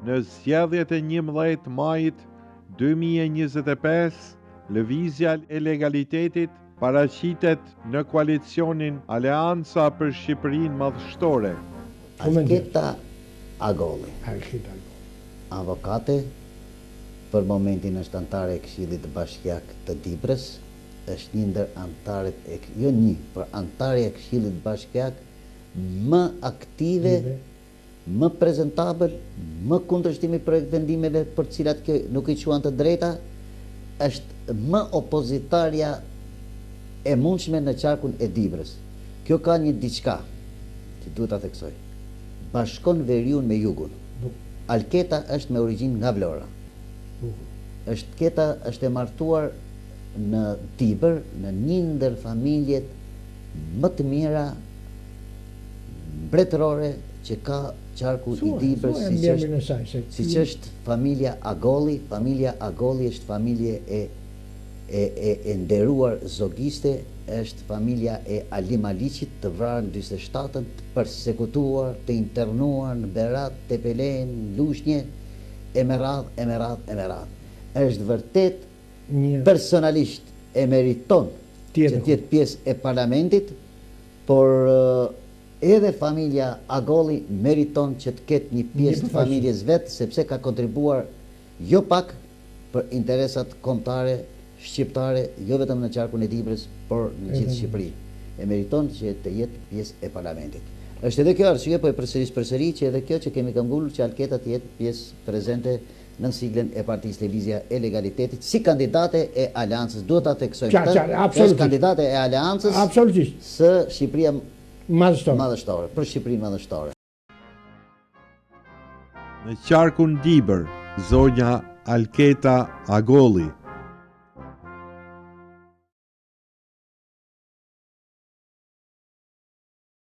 Në zgjedhjet e 11 majit 2025, lëvizja e legalitetit paraqitet në koalicionin Aleanca për Shqipërinë Madhështore. Alketa Agolli, avokate, për momentin është antare e Këshillit Bashkiak të Dibrës, është një ndër antarët antare e Këshillit Bashkiak më aktive, më prezentabël, më kundërshtimi projekt vendimeve për cilat kjo nuk i quan të drejta, është më opozitarja e mundshme në qarkun e Dibrës. Kjo ka një diçka që duhet ta theksoj. Bashkon veriun me jugun. Alketa është me origjinë nga Vlora. Keta është e martuar në Dibër, në një ndër familjet më të mira mbretërore që ka qarku i Dibrës, siç është familja Agolli. Familja Agolli është familje e nderuar zogiste, është familja e Ali Maliqit, të vrarë në 47-ën, të përsekutuar, të internuar në Berat, Tepelen, Lushnje, e me radhë. Është vërtet personalisht e meriton që tjetë pjesë e parlamentit, por edhe familja Agolli meriton që të ketë një pjesë të familjes vetë, sepse ka kontribuar jo pak për interesat kombëtare shqiptare, jo vetëm në qarkun e Dibrës, por në gjithë Shqipëri. E meriton që të jetë pjesë e parlamentit. Është edhe kjo arsye, po e përsëri që edhe kjo që kemi këmbgullur që Alketa të jetë pjesë prezente në siglen e Partisë Lëvizja e Legalitetit si kandidate e Aleancës. Duhet ta theksojmë këtë, është kandidate e Aleancës së Shqipëria Madhështore, për Shqipërinë Madhështore. Në qarkun Dibër, zonja Alketa Agolli